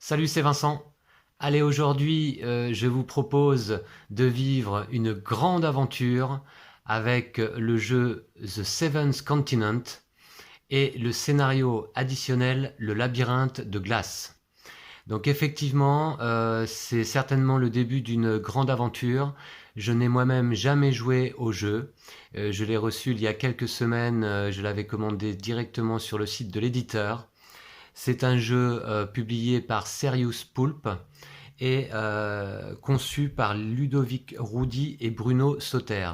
Salut, c'est Vincent. Allez, aujourd'hui, je vous propose de vivre une grande aventure avec le jeu The Seventh Continent et le scénario additionnel Le Labyrinthe de glace. Donc effectivement, c'est certainement le début d'une grande aventure. Je n'ai moi-même jamais joué au jeu. Je l'ai reçu il y a quelques semaines, je l'avais commandé directement sur le site de l'éditeur. C'est un jeu publié par Serious Poulp et conçu par Ludovic Roudy et Bruno Sauter.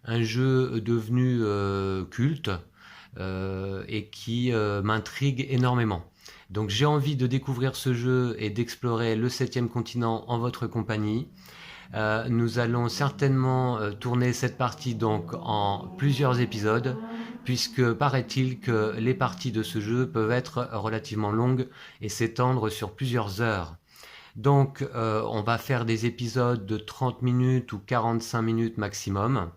Un jeu devenu culte et qui m'intrigue énormément. Donc j'ai envie de découvrir ce jeu et d'explorer le septième continent en votre compagnie. Nous allons certainement tourner cette partie donc en plusieurs épisodes, puisque paraît-il que les parties de ce jeu peuvent être relativement longues et s'étendre sur plusieurs heures. Donc on va faire des épisodes de 30 minutes ou 45 minutes maximum.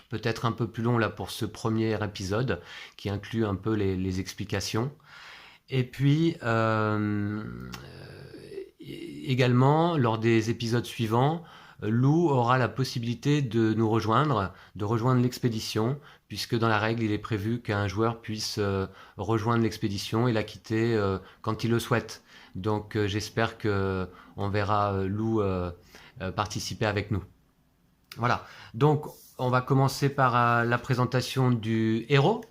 Peut-être un peu plus long là pour ce premier épisode qui inclut un peu les explications. Et puis également lors des épisodes suivants, Lou aura la possibilité de nous rejoindre, de rejoindre l'expédition, puisque dans la règle, il est prévu qu'un joueur puisse rejoindre l'expédition et la quitter quand il le souhaite. Donc j'espère que on verra Lou participer avec nous. Voilà. Donc on va commencer par la présentation du héros.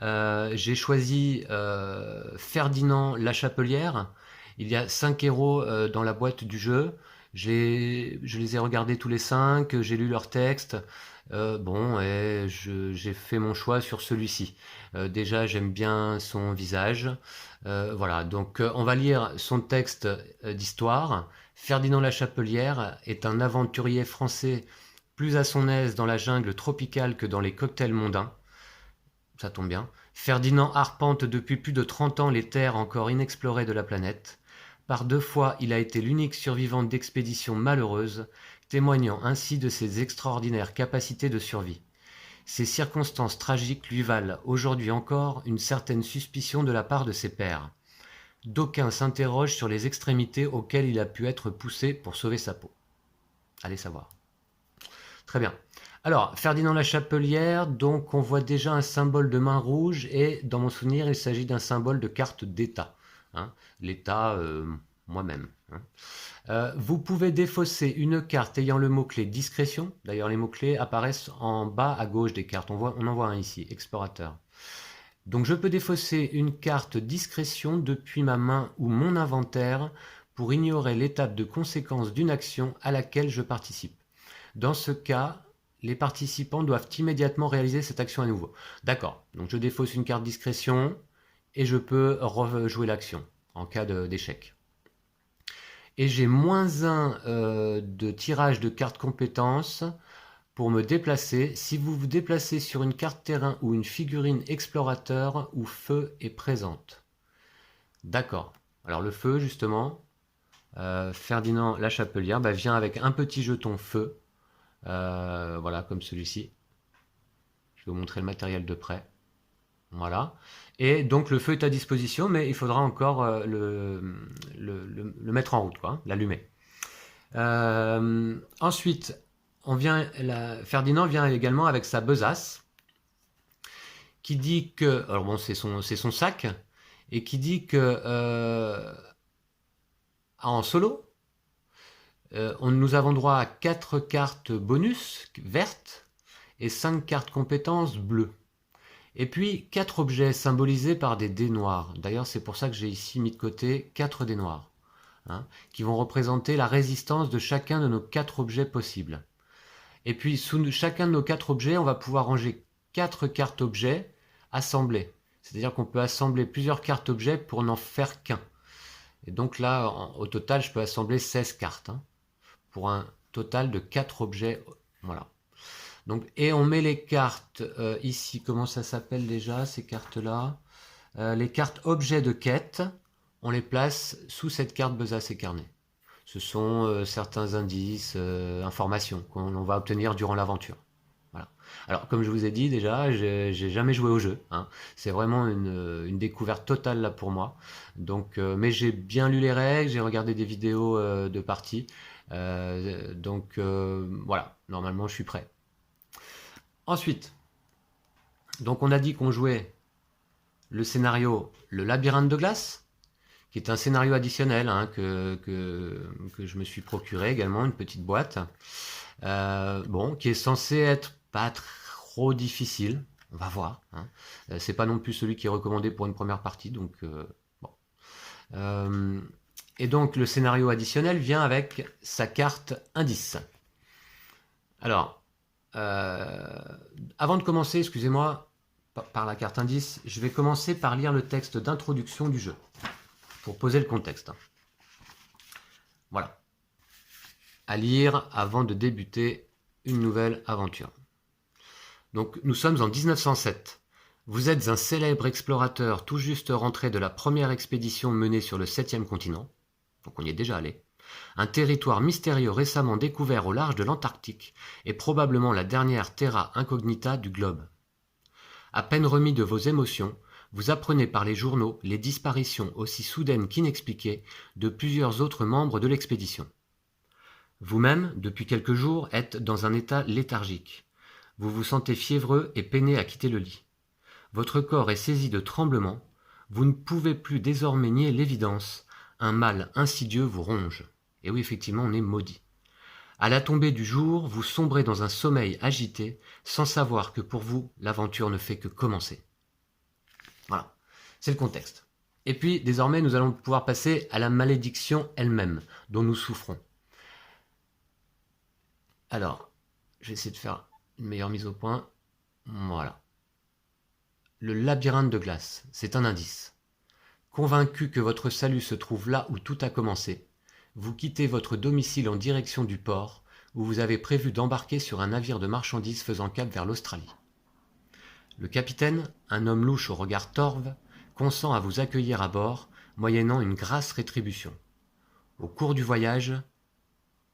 J'ai choisi Ferdinand Lachapelière. Il y a 5 héros dans la boîte du jeu. Je les ai regardés tous les 5, j'ai lu leurs textes. J'ai fait mon choix sur celui-ci. Déjà, j'aime bien son visage. Voilà, donc on va lire son texte d'histoire. Ferdinand Lachapelière est un aventurier français plus à son aise dans la jungle tropicale que dans les cocktails mondains. Ça tombe bien. Ferdinand arpente depuis plus de 30 ans les terres encore inexplorées de la planète. Par 2 fois, il a été l'unique survivant d'expéditions malheureuses, témoignant ainsi de ses extraordinaires capacités de survie. Ces circonstances tragiques lui valent, aujourd'hui encore, une certaine suspicion de la part de ses pairs. D'aucuns s'interrogent sur les extrémités auxquelles il a pu être poussé pour sauver sa peau. Allez savoir. Très bien. Alors, Ferdinand Lachapelière, donc on voit déjà un symbole de main rouge et dans mon souvenir, il s'agit d'un symbole de carte d'État. Hein, l'État moi-même. Hein. Vous pouvez défausser une carte ayant le mot-clé discrétion. D'ailleurs, les mots-clés apparaissent en bas à gauche des cartes. On en voit un ici, explorateur. Donc je peux défausser une carte discrétion depuis ma main ou mon inventaire pour ignorer l'étape de conséquence d'une action à laquelle je participe. Dans ce cas, les participants doivent immédiatement réaliser cette action à nouveau. D'accord, donc je défausse une carte discrétion et je peux rejouer l'action en cas d'échec. Et j'ai -1 de tirage de carte compétence pour me déplacer. Si vous vous déplacez sur une carte terrain ou une figurine explorateur où feu est présente. D'accord. Alors le feu, justement, Ferdinand Lachapelière vient avec un petit jeton feu. Voilà, comme celui-ci. Je vais vous montrer le matériel de près. Voilà. Et donc le feu est à disposition, mais il faudra encore le mettre en route, quoi, l'allumer. Ensuite, Ferdinand vient également avec sa besace, qui dit que, alors bon, c'est son sac, et qui dit que en solo, nous avons droit à 4 cartes bonus vertes et 5 cartes compétences bleues. Et puis 4 objets symbolisés par des dés noirs. D'ailleurs, c'est pour ça que j'ai ici mis de côté 4 dés noirs, hein, qui vont représenter la résistance de chacun de nos 4 objets possibles. Et puis sous chacun de nos 4 objets, on va pouvoir ranger 4 cartes objets assemblées. C'est-à-dire qu'on peut assembler plusieurs cartes objets pour n'en faire qu'un. Et donc là, au total, je peux assembler 16 cartes, hein, pour un total de 4 objets. Voilà. Donc, et on met les cartes ici, comment ça s'appelle déjà ces cartes-là, les cartes objets de quête, on les place sous cette carte besace et carnet. Ce sont certains indices, informations qu'on va obtenir durant l'aventure. Voilà. Alors, comme je vous ai dit déjà, j'ai jamais joué au jeu, hein. C'est vraiment une découverte totale là pour moi. Donc, mais j'ai bien lu les règles, j'ai regardé des vidéos de parties. Donc, voilà, normalement je suis prêt. Ensuite, donc on a dit qu'on jouait le scénario Le Labyrinthe de glace, qui est un scénario additionnel, hein, que je me suis procuré également, une petite boîte. Bon, qui est censé être pas trop difficile. On va voir, hein. C'est pas non plus celui qui est recommandé pour une première partie, donc bon. Et donc le scénario additionnel vient avec sa carte indice. Alors, avant de commencer, excusez-moi, par la carte indice, je vais commencer par lire le texte d'introduction du jeu, pour poser le contexte. Voilà. À lire avant de débuter une nouvelle aventure. Donc nous sommes en 1907. Vous êtes un célèbre explorateur tout juste rentré de la première expédition menée sur le 7e continent, donc on y est déjà allé, un territoire mystérieux récemment découvert au large de l'Antarctique et probablement la dernière terra incognita du globe. À peine remis de vos émotions, vous apprenez par les journaux les disparitions aussi soudaines qu'inexpliquées de plusieurs autres membres de l'expédition. Vous-même, depuis quelques jours, êtes dans un état léthargique. Vous vous sentez fiévreux et peinez à quitter le lit. Votre corps est saisi de tremblements. Vous ne pouvez plus désormais nier l'évidence. Un mal insidieux vous ronge. Et oui, effectivement, on est maudit. À la tombée du jour, vous sombrez dans un sommeil agité, sans savoir que pour vous, l'aventure ne fait que commencer. Voilà, c'est le contexte. Et puis, désormais, nous allons pouvoir passer à la malédiction elle-même, dont nous souffrons. Alors, je vais essayer de faire une meilleure mise au point. Voilà. Le labyrinthe de glace, c'est un indice. Convaincu que votre salut se trouve là où tout a commencé, vous quittez votre domicile en direction du port, où vous avez prévu d'embarquer sur un navire de marchandises faisant cap vers l'Australie. Le capitaine, un homme louche au regard torve, consent à vous accueillir à bord, moyennant une grasse rétribution. Au cours du voyage,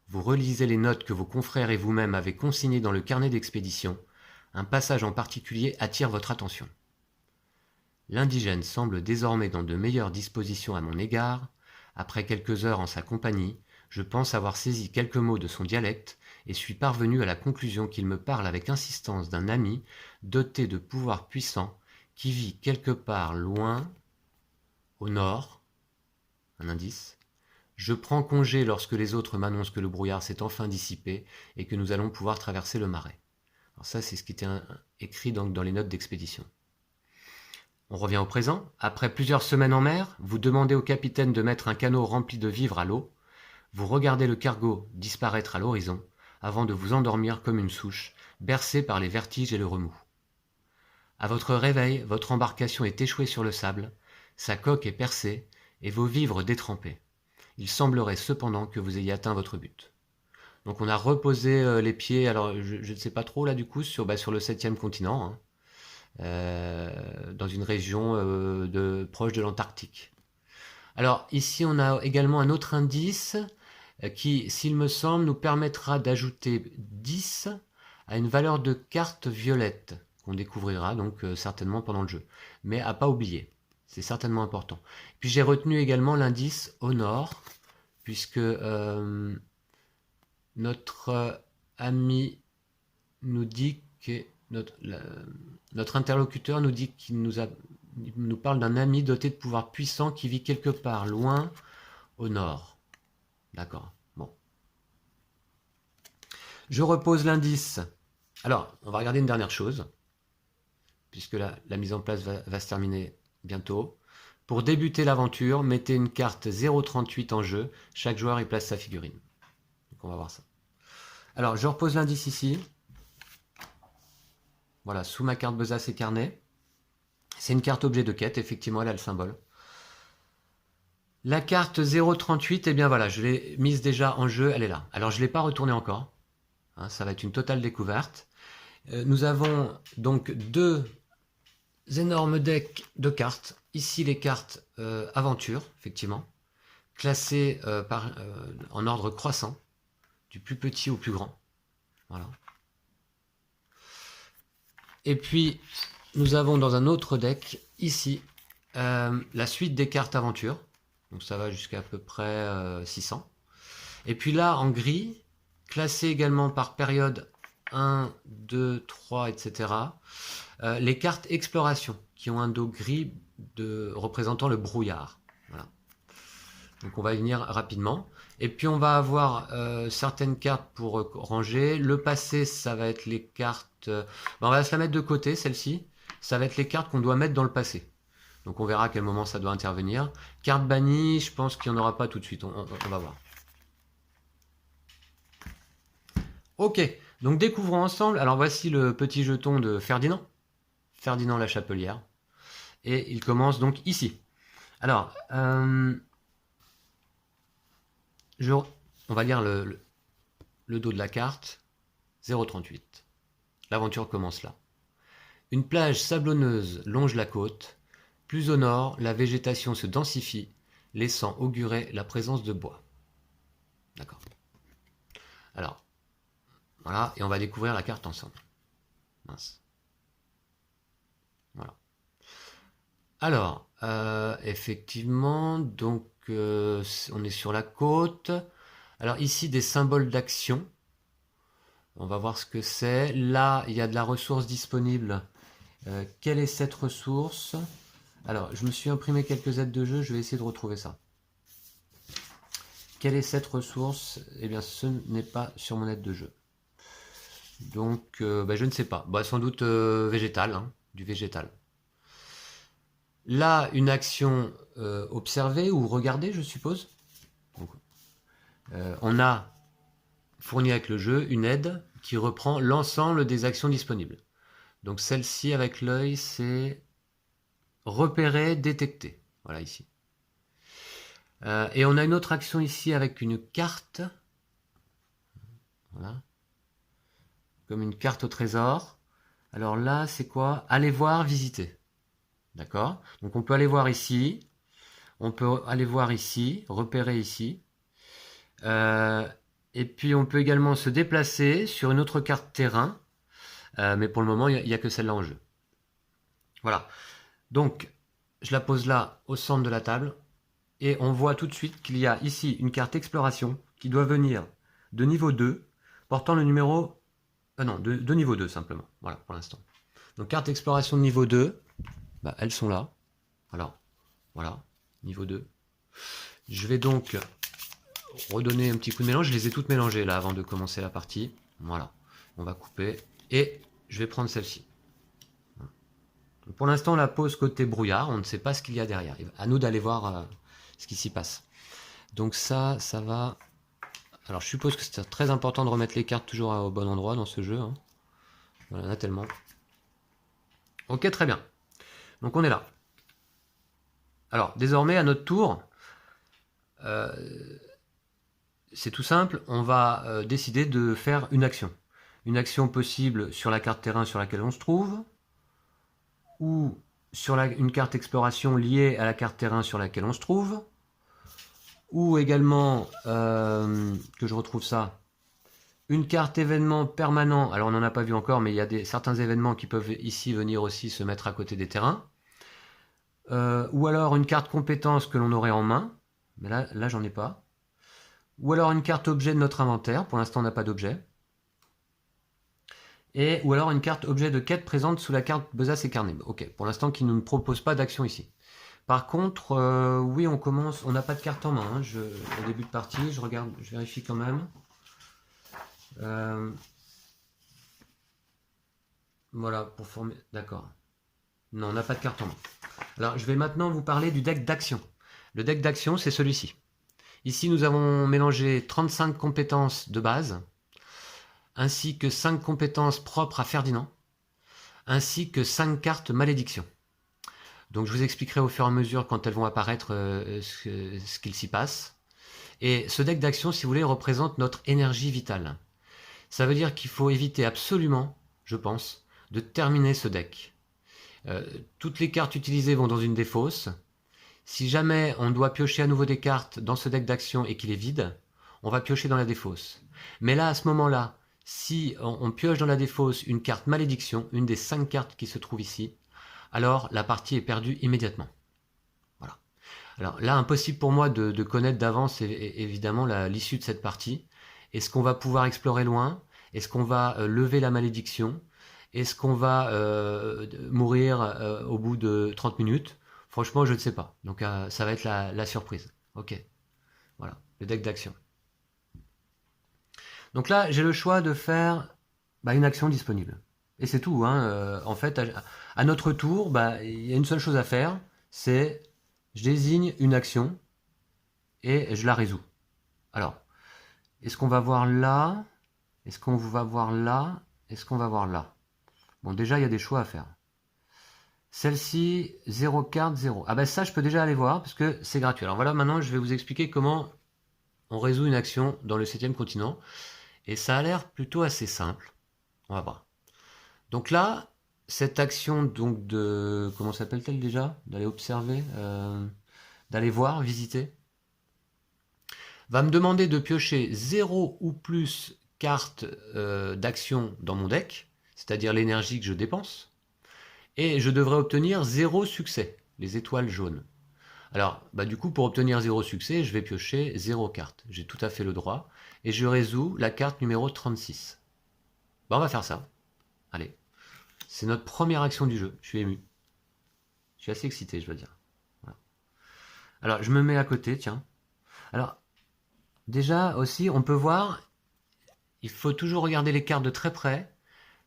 vous relisez les notes que vos confrères et vous-même avez consignées dans le carnet d'expédition. Un passage en particulier attire votre attention. L'indigène semble désormais dans de meilleures dispositions à mon égard. Après quelques heures en sa compagnie, je pense avoir saisi quelques mots de son dialecte et suis parvenu à la conclusion qu'il me parle avec insistance d'un ami doté de pouvoirs puissants qui vit quelque part loin, au nord, un indice. Je prends congé lorsque les autres m'annoncent que le brouillard s'est enfin dissipé et que nous allons pouvoir traverser le marais. Alors ça, c'est ce qui était écrit donc dans les notes d'expédition. On revient au présent. Après plusieurs semaines en mer, vous demandez au capitaine de mettre un canot rempli de vivres à l'eau. Vous regardez le cargo disparaître à l'horizon avant de vous endormir comme une souche, bercé par les vertiges et le remous. À votre réveil, votre embarcation est échouée sur le sable, sa coque est percée et vos vivres détrempés. Il semblerait cependant que vous ayez atteint votre but. Donc on a reposé les pieds, alors je ne sais pas trop là du coup, sur le 7e continent, hein. Dans une région proche de l'Antarctique. Alors ici on a également un autre indice qui, s'il me semble, nous permettra d'ajouter 10 à une valeur de carte violette qu'on découvrira donc certainement pendant le jeu. Mais à pas oublier, c'est certainement important. Puis j'ai retenu également l'indice au nord, puisque notre ami nous dit que notre interlocuteur nous dit qu'il nous parle d'un ami doté de pouvoirs puissants qui vit quelque part loin au nord. D'accord, bon. Je repose l'indice. Alors, on va regarder une dernière chose, puisque la mise en place va se terminer bientôt. Pour débuter l'aventure, mettez une carte 0,38 en jeu. Chaque joueur y place sa figurine. Donc on va voir ça. Alors, je repose l'indice ici. Voilà, sous ma carte besace et carnet. C'est une carte objet de quête, effectivement, elle a le symbole. La carte 0,38, eh bien voilà, je l'ai mise déjà en jeu, elle est là. Alors je ne l'ai pas retournée encore, hein, ça va être une totale découverte. Nous avons donc deux énormes decks de cartes. Ici les cartes aventure, effectivement, classées en ordre croissant, du plus petit au plus grand. Voilà. Et puis, nous avons dans un autre deck, ici, la suite des cartes aventure. Donc ça va jusqu'à peu près 600. Et puis là, en gris, classé également par période 1, 2, 3, etc. Les cartes exploration, qui ont un dos gris représentant le brouillard. Voilà. Donc on va y venir rapidement. Et puis on va avoir certaines cartes pour ranger. Le passé, ça va être les cartes... on va se la mettre de côté, celle-ci. Ça va être les cartes qu'on doit mettre dans le passé. Donc on verra à quel moment ça doit intervenir. Carte bannie, je pense qu'il n'y en aura pas tout de suite. On va voir. Ok, donc découvrons ensemble. Alors voici le petit jeton de Ferdinand. Ferdinand la Chapelière. Et il commence donc ici. Alors, on va lire le dos de la carte. 0,38. L'aventure commence là. Une plage sablonneuse longe la côte. Plus au nord, la végétation se densifie, laissant augurer la présence de bois. D'accord. Alors, voilà, et on va découvrir la carte ensemble. Mince. Voilà. Alors, effectivement, donc on est sur la côte. Alors ici, des symboles d'action. On va voir ce que c'est. Là, il y a de la ressource disponible. Quelle est cette ressource? Alors, je me suis imprimé quelques aides de jeu. Je vais essayer de retrouver ça. Quelle est cette ressource? Eh bien, ce n'est pas sur mon aide de jeu. Donc, je ne sais pas. Sans doute végétal, hein, du végétal. Là, une action observée ou regardée, je suppose. Donc, on a fourni avec le jeu une aide qui reprend l'ensemble des actions disponibles. Donc celle-ci avec l'œil, c'est repérer, détecter. Voilà ici. Et on a une autre action ici avec une carte. Voilà. Comme une carte au trésor. Alors là, c'est quoi? Aller voir, visiter. D'accord? Donc on peut aller voir ici. On peut aller voir ici, repérer ici. Et puis on peut également se déplacer sur une autre carte terrain. Mais pour le moment, il n'y a que celle-là en jeu. Voilà. Donc, je la pose là, au centre de la table. Et on voit tout de suite qu'il y a ici une carte exploration qui doit venir de niveau 2, portant le numéro... non, de niveau 2 simplement. Voilà, pour l'instant. Donc, carte exploration de niveau 2. Elles sont là. Alors, voilà, niveau 2. Je vais donc redonner un petit coup de mélange. Je les ai toutes mélangées là avant de commencer la partie. Voilà, on va couper. Et je vais prendre celle-ci. Pour l'instant, on la pose côté brouillard. On ne sait pas ce qu'il y a derrière. À nous d'aller voir ce qui s'y passe. Donc ça va... Alors, je suppose que c'est très important de remettre les cartes toujours au bon endroit dans ce jeu. Hein. Voilà, il y en a tellement. Ok, très bien. Donc, on est là. Alors, désormais, à notre tour, c'est tout simple. On va décider de faire une action. Une action possible sur la carte terrain sur laquelle on se trouve, ou sur une carte exploration liée à la carte terrain sur laquelle on se trouve, ou également, que je retrouve ça, une carte événement permanent. Alors on n'en a pas vu encore, mais il y a certains événements qui peuvent ici venir aussi se mettre à côté des terrains. Ou alors une carte compétence que l'on aurait en main, mais là j'en ai pas. Ou alors une carte objet de notre inventaire, pour l'instant on n'a pas d'objet. Ou alors une carte objet de quête présente sous la carte Besace et Carnet. Ok, pour l'instant qui ne nous propose pas d'action ici. Par contre, oui, on commence, on n'a pas de carte en main. Hein, au début de partie, je regarde, je vérifie quand même. Voilà, pour former... D'accord. Non, on n'a pas de carte en main. Alors, je vais maintenant vous parler du deck d'action. Le deck d'action, c'est celui-ci. Ici, nous avons mélangé 35 compétences de base, ainsi que 5 compétences propres à Ferdinand, ainsi que 5 cartes malédiction. Donc je vous expliquerai au fur et à mesure quand elles vont apparaître ce qu'il s'y passe. Et ce deck d'action, si vous voulez, représente notre énergie vitale. Ça veut dire qu'il faut éviter absolument, je pense, de terminer ce deck. Toutes les cartes utilisées vont dans une des fosses. Si jamais on doit piocher à nouveau des cartes dans ce deck d'action et qu'il est vide, on va piocher dans la défausse. Mais là, à ce moment-là, Si on pioche dans la défausse une carte malédiction, une des 5 cartes qui se trouvent ici, alors la partie est perdue immédiatement. Voilà. Alors là, impossible pour moi de connaître d'avance évidemment l'issue de cette partie. Est-ce qu'on va pouvoir explorer loin? Est-ce qu'on va lever la malédiction? Est-ce qu'on va mourir au bout de 30 minutes? Franchement, je ne sais pas. Donc ça va être la surprise. Ok. Voilà, le deck d'action. Donc là, j'ai le choix de faire une action disponible. Et c'est tout. Hein. En fait, à notre tour, il y a une seule chose à faire, c'est je désigne une action et je la résous. Alors, est-ce qu'on va voir là? Est-ce qu'on va voir là? Est-ce qu'on va voir là? Bon, déjà, il y a des choix à faire. Celle-ci, 0 carte, 0. Ah ben ça, je peux déjà aller voir parce que c'est gratuit. Alors voilà, maintenant, je vais vous expliquer comment on résout une action dans le 7e continent. Et ça a l'air plutôt assez simple. On va voir. Donc là, cette action donc de... Comment s'appelle-t-elle déjà? D'aller observer, d'aller voir, visiter, va me demander de piocher 0 ou plus cartes d'action dans mon deck, c'est-à-dire l'énergie que je dépense, et je devrais obtenir 0 succès, les étoiles jaunes. Alors, du coup, pour obtenir 0 succès, je vais piocher 0 cartes. J'ai tout à fait le droit, et je résous la carte numéro 36. On va faire ça. Allez. C'est notre première action du jeu. Je suis ému. Je suis assez excité, je dois dire. Voilà. Alors, je me mets à côté, tiens. Alors, déjà aussi, on peut voir, il faut toujours regarder les cartes de très près,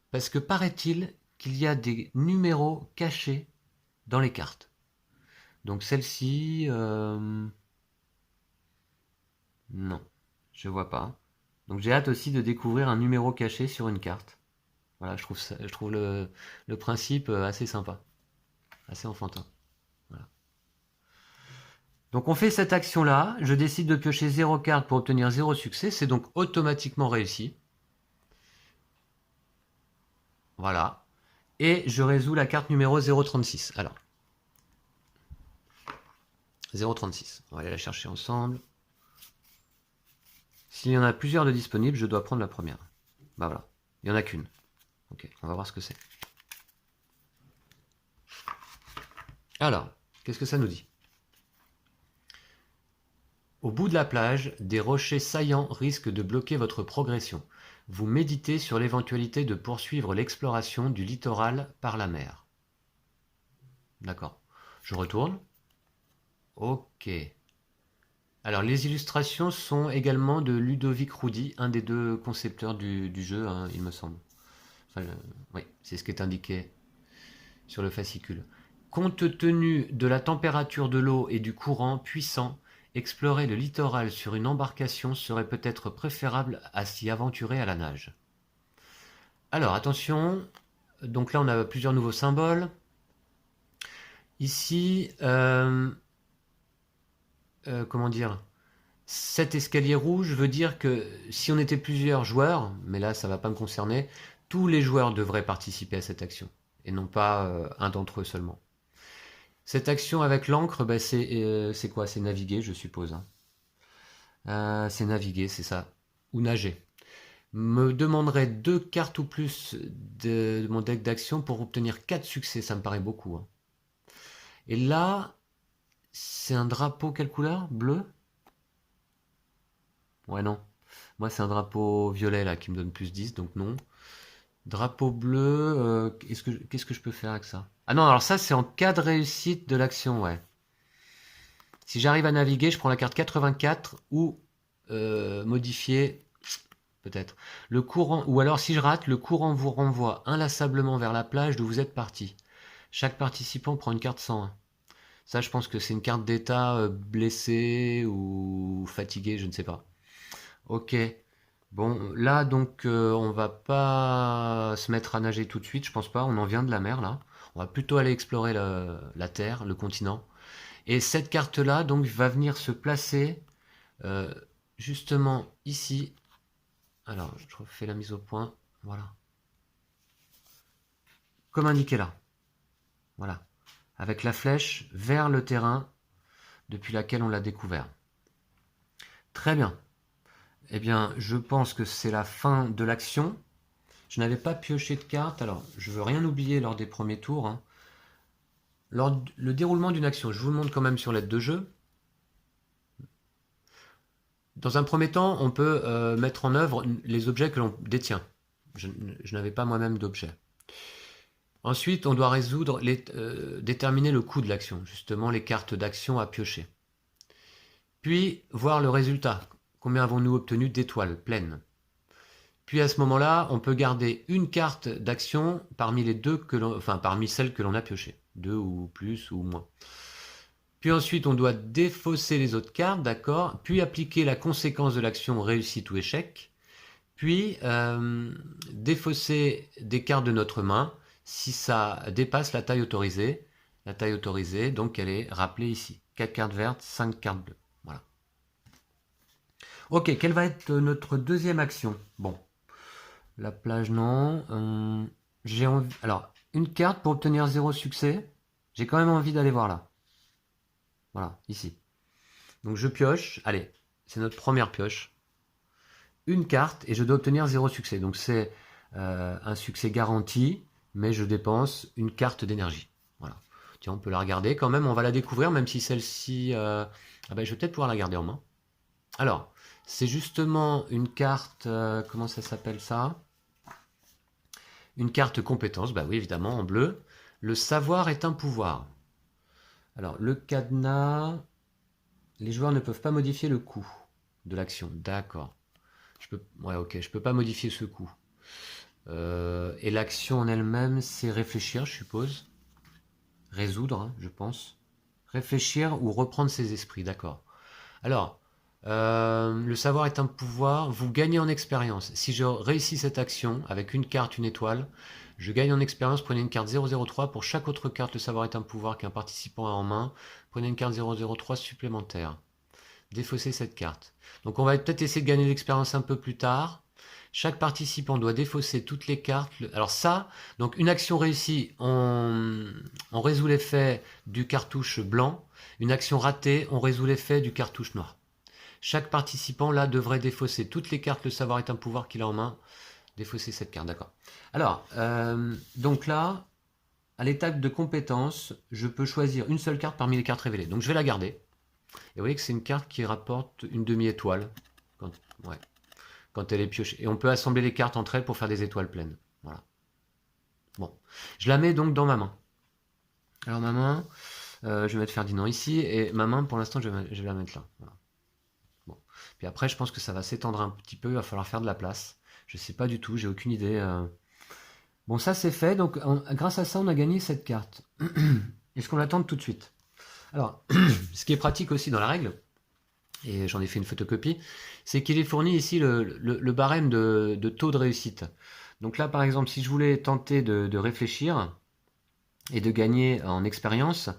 parce que paraît-il qu'il y a des numéros cachés dans les cartes. Donc celle-ci, non, je vois pas. Donc j'ai hâte aussi de découvrir un numéro caché sur une carte. Voilà, je trouve le principe assez sympa, assez enfantin. Voilà. Donc on fait cette action-là, je décide de piocher 0 carte pour obtenir 0 succès, c'est donc automatiquement réussi. Voilà. Et je résous la carte numéro 036. Alors, 036, on va aller la chercher ensemble. S'il y en a plusieurs de disponibles, je dois prendre la première. Voilà, il n'y en a qu'une. Ok, on va voir ce que c'est. Alors, qu'est-ce que ça nous dit? Au bout de la plage, des rochers saillants risquent de bloquer votre progression. Vous méditez sur l'éventualité de poursuivre l'exploration du littoral par la mer. D'accord. Je retourne. Ok. Alors, les illustrations sont également de Ludovic Roudy, un des deux concepteurs du jeu, hein, il me semble. Enfin, oui, c'est ce qui est indiqué sur le fascicule. Compte tenu de la température de l'eau et du courant puissant, explorer le littoral sur une embarcation serait peut-être préférable à s'y aventurer à la nage. Alors attention, donc là on a plusieurs nouveaux symboles. Ici, comment dire, cet escalier rouge veut dire que si on était plusieurs joueurs, mais là ça ne va pas me concerner, tous les joueurs devraient participer à cette action, et non pas un d'entre eux seulement. Cette action avec l'encre, c'est quoi? C'est naviguer, je suppose. Hein. C'est naviguer, c'est ça. Ou nager. Me demanderait 2 cartes ou plus de mon deck d'action pour obtenir 4 succès, ça me paraît beaucoup. Hein. Et là, c'est un drapeau, quelle couleur? Bleu? Ouais, non. Moi, c'est un drapeau violet là qui me donne plus 10, donc non. Drapeau bleu, qu'est-ce que je peux faire avec ça? Ah non, alors ça, c'est en cas de réussite de l'action, ouais. Si j'arrive à naviguer, je prends la carte 84 ou modifier, peut-être. Le courant, ou alors si je rate, le courant vous renvoie inlassablement vers la plage d'où vous êtes parti. Chaque participant prend une carte 101. Ça, je pense que c'est une carte d'état blessé ou fatigué, je ne sais pas. Ok. Bon, là, donc, on va pas se mettre à nager tout de suite, je pense pas. On en vient de la mer, là. On va plutôt aller explorer la Terre, le continent. Et cette carte-là, donc, va venir se placer justement ici. Alors, je refais la mise au point. Voilà. Comme indiqué là. Voilà. Avec la flèche vers le terrain depuis laquelle on l'a découvert. Très bien. eh bien, je pense que c'est la fin de l'action. Je n'avais pas pioché de carte, alors je veux rien oublier lors des premiers tours, hein. Lors le déroulement d'une action, je vous le montre quand même sur l'aide de jeu. Dans un premier temps, on peut mettre en œuvre les objets que l'on détient. Je n'avais pas moi-même d'objets. Ensuite, on doit déterminer le coût de l'action, justement les cartes d'action à piocher. Puis, voir le résultat. Combien avons-nous obtenu d'étoiles pleines? Puis à ce moment-là, on peut garder une carte d'action parmi parmi celles que l'on a piochées. 2 ou plus ou moins. Puis ensuite, on doit défausser les autres cartes, d'accord? Puis appliquer la conséquence de l'action réussite ou échec. Puis défausser des cartes de notre main si ça dépasse la taille autorisée. La taille autorisée, donc elle est rappelée ici. 4 cartes vertes, 5 cartes bleues. Voilà. Ok, quelle va être notre deuxième action? Bon, la plage, non. J'ai envie... Alors, une carte pour obtenir 0 succès. J'ai quand même envie d'aller voir là. Voilà, ici. Donc je pioche. Allez, c'est notre première pioche. Une carte et je dois obtenir 0 succès. Donc c'est un succès garanti, mais je dépense une carte d'énergie. Voilà. Tiens, on peut la regarder quand même. On va la découvrir, même si celle-ci... Ah ben, je vais peut-être pouvoir la garder en main. Alors, c'est justement une carte... comment ça s'appelle ça? Une carte compétence, bah oui, évidemment, en bleu. Le savoir est un pouvoir. Alors, le cadenas... Les joueurs ne peuvent pas modifier le coût de l'action. D'accord. Ouais, ok, je peux pas modifier ce coût. Et l'action en elle-même, c'est réfléchir, je suppose. Résoudre, hein, je pense. Réfléchir ou reprendre ses esprits, d'accord. Alors, le savoir est un pouvoir, vous gagnez en expérience. Si je réussis cette action avec une carte, une étoile, je gagne en expérience, prenez une carte 003. Pour chaque autre carte, le savoir est un pouvoir qu'un participant a en main. Prenez une carte 003 supplémentaire. Défausser cette carte. Donc on va peut-être essayer de gagner de l'expérience un peu plus tard. Chaque participant doit défausser toutes les cartes. Alors ça, donc une action réussie, on résout l'effet du cartouche blanc. Une action ratée, on résout l'effet du cartouche noir. Chaque participant là devrait défausser toutes les cartes. Le savoir est un pouvoir qu'il a en main. Défausser cette carte, d'accord. Alors, donc là, à l'étape de compétence, je peux choisir une seule carte parmi les cartes révélées. Donc je vais la garder. Et vous voyez que c'est une carte qui rapporte une demi-étoile quand elle est piochée. Et on peut assembler les cartes entre elles pour faire des étoiles pleines. Voilà. Bon, je la mets donc dans ma main. Alors ma main, je vais mettre Ferdinand ici, et ma main pour l'instant je vais la mettre là. Voilà. Bon. Puis après je pense que ça va s'étendre un petit peu, il va falloir faire de la place. Je sais pas du tout, j'ai aucune idée. Bon, ça c'est fait, donc grâce à ça on a gagné cette carte. Est-ce qu'on l'attend tout de suite? Alors, ce qui est pratique aussi dans la règle, et j'en ai fait une photocopie, c'est qu'il est fourni ici le barème de taux de réussite. Donc là, par exemple, si je voulais tenter de réfléchir et de gagner en expérience,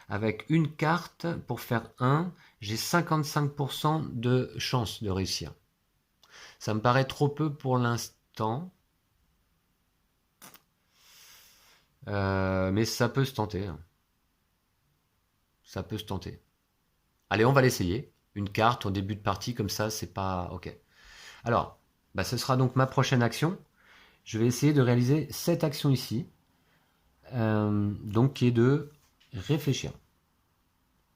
avec une carte, pour faire 1, j'ai 55% de chance de réussir. Ça me paraît trop peu pour l'instant, mais ça peut se tenter. Ça peut se tenter. Allez, on va l'essayer. Une carte au début de partie, comme ça, c'est pas... Ok. Alors, bah, ce sera donc ma prochaine action. Je vais essayer de réaliser cette action ici. Donc, qui est de réfléchir.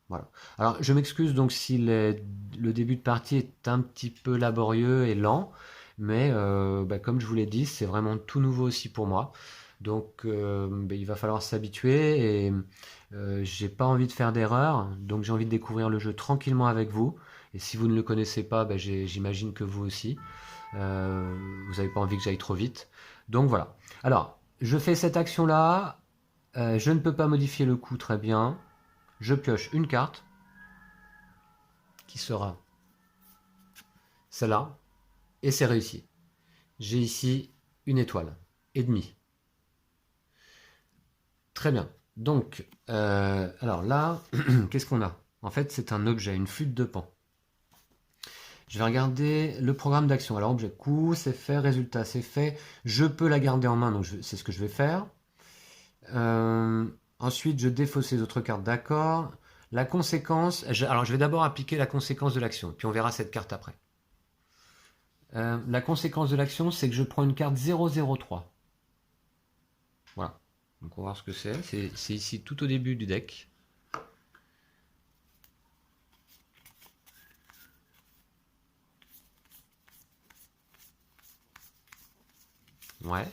Voilà. Alors, je m'excuse donc si le début de partie est un petit peu laborieux et lent. Mais, bah, comme je vous l'ai dit, c'est vraiment tout nouveau aussi pour moi. Donc, bah, il va falloir s'habituer et j'ai pas envie de faire d'erreur. Donc, j'ai envie de découvrir le jeu tranquillement avec vous. Et si vous ne le connaissez pas, bah, j'imagine que vous aussi. Vous n'avez pas envie que j'aille trop vite. Donc, voilà. Alors, je fais cette action-là. Je ne peux pas modifier le coup, très bien. Je pioche une carte qui sera celle-là. Et c'est réussi. J'ai ici une étoile et demie. Très bien. Donc, alors là, qu'est-ce qu'on a? En fait, c'est un objet, une flûte de Pan. Je vais regarder le programme d'action. Alors, objet coup, c'est fait, résultat, c'est fait. Je peux la garder en main, donc c'est ce que je vais faire. Ensuite, je défausse les autres cartes, d'accord. La conséquence, alors je vais d'abord appliquer la conséquence de l'action, puis on verra cette carte après. La conséquence de l'action, c'est que je prends une carte 003. Voilà. Donc on va voir ce que c'est. C'est ici tout au début du deck. Ouais.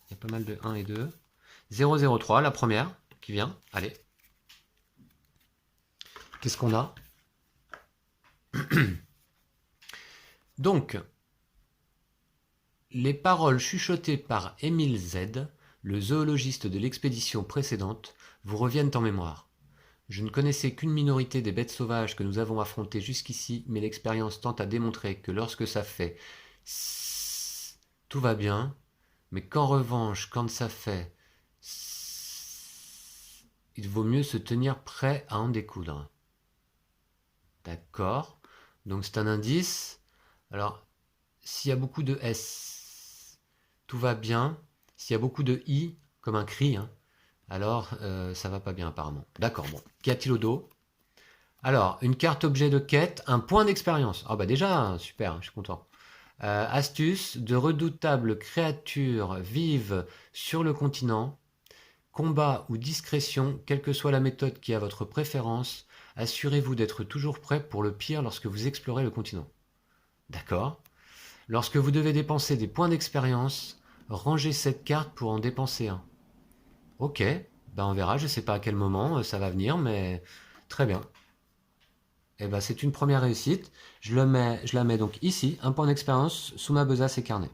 Il y a pas mal de 1 et 2. 003, la première qui vient. Allez. Qu'est-ce qu'on a? Donc, les paroles chuchotées par Émile Z, le zoologiste de l'expédition précédente, vous reviennent en mémoire. Je ne connaissais qu'une minorité des bêtes sauvages que nous avons affrontées jusqu'ici, mais l'expérience tente à démontrer que lorsque ça fait sss, tout va bien, mais qu'en revanche, quand ça fait sss, il vaut mieux se tenir prêt à en découdre. D'accord. Donc c'est un indice. Alors, s'il y a beaucoup de S, tout va bien. S'il y a beaucoup de I, comme un cri, hein, alors ça va pas bien apparemment. D'accord, bon. Qu'y a-t-il au dos? Alors, une carte objet de quête, un point d'expérience. Ah bah déjà, super, je suis content. Astuce, de redoutables créatures vivent sur le continent. Combat ou discrétion, quelle que soit la méthode qui est à votre préférence, assurez-vous d'être toujours prêt pour le pire lorsque vous explorez le continent. D'accord. Lorsque vous devez dépenser des points d'expérience, rangez cette carte pour en dépenser un. Ok, ben on verra, je ne sais pas à quel moment ça va venir, mais très bien. Et ben c'est une première réussite. Je la mets donc ici, un point d'expérience sous ma besace et carnet.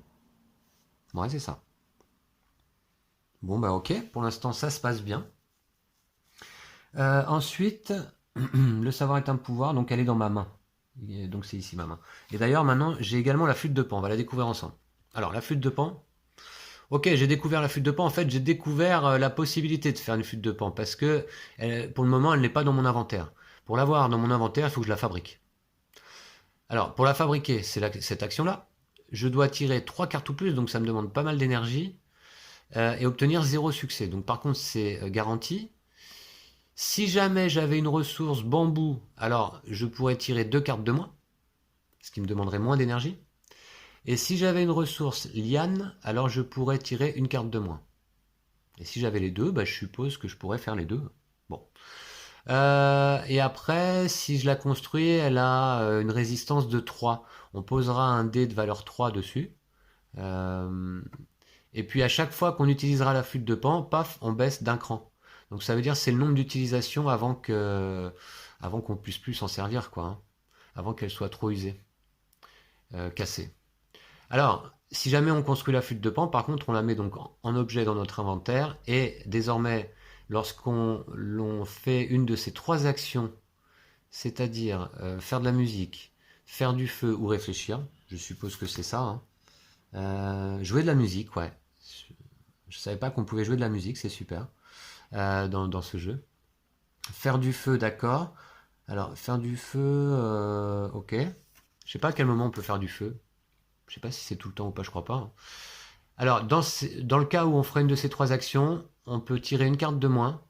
Ouais, c'est ça. Bon bah ok, pour l'instant ça se passe bien. Ensuite, le savoir est un pouvoir, donc elle est dans ma main. Et donc c'est ici ma main. Et d'ailleurs maintenant j'ai également la flûte de Pan, on va la découvrir ensemble. Alors la flûte de Pan, ok, j'ai découvert la flûte de Pan. En fait, j'ai découvert la possibilité de faire une flûte de Pan parce que pour le moment, elle n'est pas dans mon inventaire. Pour l'avoir dans mon inventaire, il faut que je la fabrique. Alors, pour la fabriquer, c'est cette action-là. Je dois tirer 3 cartes ou plus, donc ça me demande pas mal d'énergie et obtenir 0 succès. Donc, par contre, c'est garanti. Si jamais j'avais une ressource bambou, alors je pourrais tirer 2 cartes de moins, ce qui me demanderait moins d'énergie. Et si j'avais une ressource liane, alors je pourrais tirer une carte de moins. Et si j'avais les deux, bah, je suppose que je pourrais faire les deux. Bon. Et après, si je la construis, elle a une résistance de 3. On posera un dé de valeur 3 dessus. Et puis à chaque fois qu'on utilisera la flûte de Pan, paf, on baisse d'un cran. Donc ça veut dire que c'est le nombre d'utilisations avant qu'on puisse plus s'en servir, quoi, hein. Avant qu'elle soit trop usée, cassée. Alors, si jamais on construit la flûte de Pan, par contre, on la met donc en objet dans notre inventaire et désormais, lorsqu'on fait une de ces 3 actions, c'est-à-dire faire de la musique, faire du feu ou réfléchir, je suppose que c'est ça, hein. Jouer de la musique, ouais. Je savais pas qu'on pouvait jouer de la musique, c'est super dans ce jeu. Faire du feu, d'accord. Alors, faire du feu, ok. Je sais pas à quel moment on peut faire du feu. Je sais pas si c'est tout le temps ou pas, je crois pas, hein. Alors, dans le cas où on ferait une de ces 3 actions, on peut tirer une carte de moins